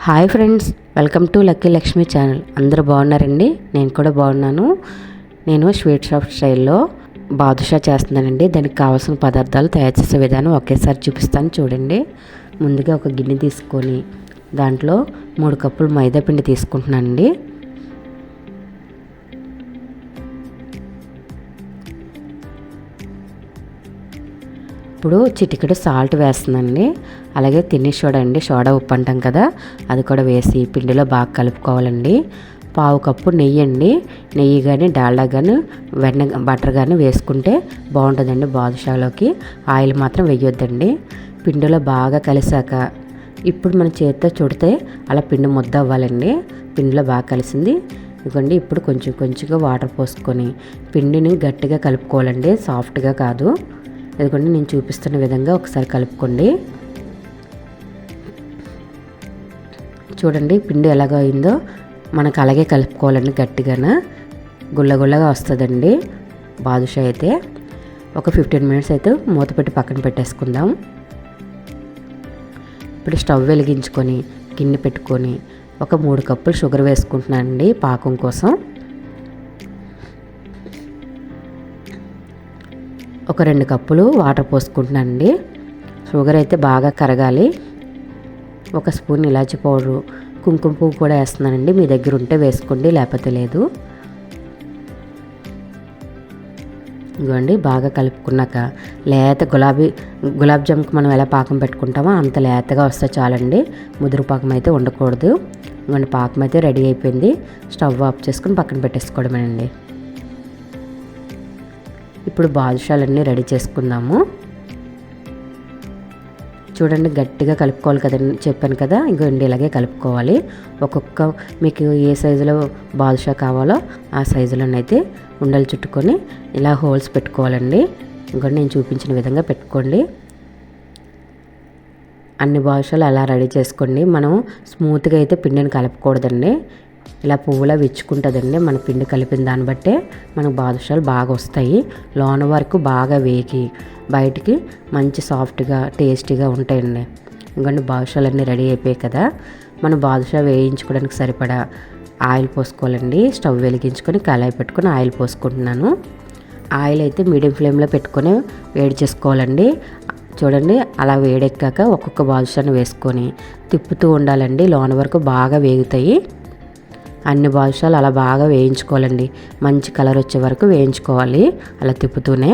Hi friends, welcome to lucky Lakshmi channel. అందరూ బాగున్నారండి? నేను కూడా బాగున్నాను. నేను స్వీట్ షాప్ స్టైల్లో బాదుషా చేస్తున్నానండి. దానికి కావాల్సిన పదార్థాలు తయారు చేసే విధానం ఒకేసారి చూపిస్తాను చూడండి. ముందుగా ఒక గిన్నె తీసుకొని దాంట్లో 3 కప్పులు మైదా పిండి తీసుకుంటున్నానండి. ఇప్పుడు చిటికెడు సాల్ట్ వేస్తుందండి. అలాగే తినే సోడా అండి, సోడా ఉప్పు అంటాం కదా, అది కూడా వేసి పిండిలో బాగా కలుపుకోవాలండి. 1/2 కప్పు నెయ్యి అండి. నెయ్యి కానీ డాల్డా కానీ బటర్ కానీ వేసుకుంటే బాగుంటుందండి బాదుషాలోకి. ఆయిల్ మాత్రం వేయొద్దండి. పిండిలో బాగా కలిసాక ఇప్పుడు మన చేతితో చుడితే అలా పిండి ముద్ద అవ్వాలండి. పిండిలో బాగా కలిసింది ఇదిగోండి. ఇప్పుడు కొంచెం కొంచెంగా వాటర్ పోసుకొని పిండిని గట్టిగా కలుపుకోవాలండి, సాఫ్ట్గా కాదు. ఇదిగోండి, నేను చూపిస్తున్న విధంగా ఒకసారి కలుపుకోండి. చూడండి పిండి ఎలాగ అయిందో. మనకు అలాగే కలుపుకోవాలండి, గట్టిగానే గుల్లగుల్లగా వస్తుందండి బాదుషా అయితే. ఒక 15 మినిట్స్ అయితే మూత పెట్టి పక్కన పెట్టేసుకుందాం. ఇప్పుడు స్టవ్ వెలిగించుకొని గిన్నె పెట్టుకొని ఒక 3 కప్పులు షుగర్ వేసుకుంటున్నానండి పాకం కోసం. ఒక 2 కప్పులు వాటర్ పోసుకుంటున్నానండి. షుగర్ అయితే బాగా కరగాలి. 1 స్పూన్ ఇలాచి పౌడరు, కుంకుమ పువ్వు కూడా వేస్తున్నానండి. మీ దగ్గర ఉంటే వేసుకోండి, లేకపోతే లేదు. ఇదిగోండి, బాగా కలుపుకున్నాక లేత గులాబ్ జామ్కి మనం ఎలా పాకం పెట్టుకుంటామో అంత లేతగా వస్తే చాలండి. ముదురు పాకం అయితే ఉండకూడదు. ఇదిగోండి, పాకం అయితే రెడీ అయిపోయింది. స్టవ్ ఆఫ్ చేసుకుని పక్కన పెట్టేసుకోవడమేనండి. ఇప్పుడు బాదుషాలన్నీ రెడీ చేసుకుందాము. చూడండి, గట్టిగా కలుపుకోవాలి కదండి, చెప్పాను కదా. ఇంకోండి, ఇలాగే కలుపుకోవాలి. ఒక్కొక్క మీకు ఏ సైజులో బాదుషా కావాలో ఆ సైజులోనైతే ఉండలు చుట్టుకొని ఇలా హోల్స్ పెట్టుకోవాలండి. ఇంకోండి, నేను చూపించిన విధంగా పెట్టుకోండి. అన్ని బాదుషాలు అలా రెడీ చేసుకోండి. మనం స్మూత్గా అయితే పిండిని కలపకూడదండి. ఇలా పువ్వులా విచ్చుకుంటుందండి. మన పిండి కలిపిన దాన్ని బట్టే మనకు బాదుషాలు బాగా వస్తాయి. లోన వరకు బాగా వేగి బయటికి మంచి సాఫ్ట్గా టేస్టీగా ఉంటాయండి. ఇంకొన్ని బాదుషాలు అన్నీ రెడీ అయిపోయాయి కదా. మనం బాదుషా వేయించుకోవడానికి సరిపడా ఆయిల్ పోసుకోవాలండి. స్టవ్ వెలిగించుకొని కళాయి పెట్టుకొని ఆయిల్ పోసుకుంటున్నాను. ఆయిల్ అయితే మీడియం ఫ్లేమ్లో పెట్టుకొని వేడి చేసుకోవాలండి. చూడండి, అలా వేడెక్కాక ఒక్కొక్క బాదుషాను వేసుకొని తిప్పుతూ ఉండాలండి. లోన వరకు బాగా వేగుతాయి. అన్ని బాదుషాలు అలా బాగా వేయించుకోవాలండి. మంచి కలర్ వచ్చే వరకు వేయించుకోవాలి అలా తిప్పుతూనే.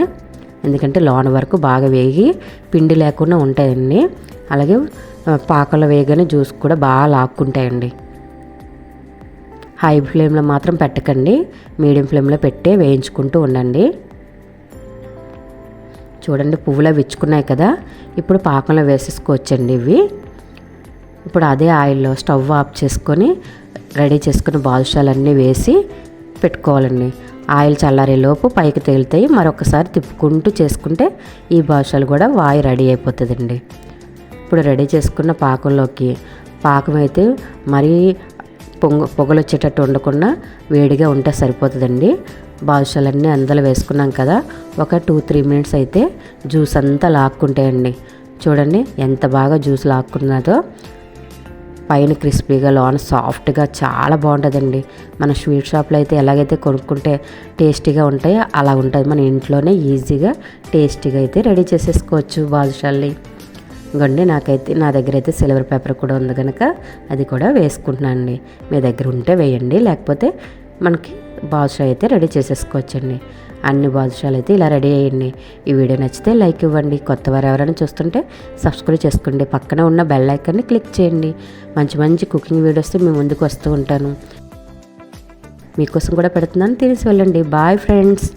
ఎందుకంటే లోన వరకు బాగా వేగి పిండి లేకుండా ఉంటాయండి. అలాగే పాకంలో వేయగానే జ్యూస్ కూడా బాగా లాక్కుంటాయండి. హై ఫ్లేమ్లో మాత్రం పెట్టకండి, మీడియం ఫ్లేమ్లో పెట్టే వేయించుకుంటూ ఉండండి. చూడండి, పువ్వులా విచ్చుకున్నాయి కదా. ఇప్పుడు పాకంలో వేసేసుకోవచ్చండి ఇవి. ఇప్పుడు అదే ఆయిల్లో స్టవ్ ఆఫ్ చేసుకొని రెడీ చేసుకున్న బాదుషాలన్నీ వేసి పెట్టుకోవాలండి. ఆయిల్ చల్లారేలోపు పైకి తేలుతాయి. మరొకసారి తిప్పుకుంటూ చేసుకుంటే ఈ బాదుషాలు కూడా వాయి రెడీ అయిపోతుందండి. ఇప్పుడు రెడీ చేసుకున్న పాకంలోకి, పాకం అయితే మరీ పొగలు వచ్చేటట్టు ఉండకుండా వేడిగా ఉంటే సరిపోతుందండి. బాదుషాలన్నీ అందులో వేసుకున్నాం కదా. ఒక 2-3 మినిట్స్ అయితే జ్యూస్ అంతా లాక్కుంటాయండి. చూడండి ఎంత బాగా జ్యూస్ లాక్కున్నదో. పైన క్రిస్పీగా, లోన సాఫ్ట్గా చాలా బాగుంటుందండి. మన స్వీట్ షాప్లో అయితే ఎలాగైతే కొనుక్కుంటే టేస్టీగా ఉంటాయో అలా ఉంటుంది. మన ఇంట్లోనే ఈజీగా టేస్టీగా అయితే రెడీ చేసేసుకోవచ్చు బాదుషాల్ని. ఇంకోండి, నా దగ్గర అయితే సిల్వర్ పేపర్ కూడా ఉంది కనుక అది కూడా వేసుకుంటున్నానండి. మీ దగ్గర ఉంటే వేయండి, లేకపోతే మనకి బాదుషా అయితే రెడీ చేసేసుకోవచ్చండి. అన్ని బాదుషాలు అయితే ఇలా రెడీ అయ్యండి. ఈ వీడియో నచ్చితే లైక్ ఇవ్వండి. కొత్తవారు ఎవరైనా చూస్తుంటే సబ్స్క్రైబ్ చేసుకోండి. పక్కన ఉన్న బెల్ ఐకాన్ని క్లిక్ చేయండి. మంచి మంచి కుకింగ్ వీడియోస్ మీ ముందుకు వస్తూ ఉంటాను. మీకోసం కూడా పెడుతున్నాను, తెలిసి వెళ్ళండి. Bye friends.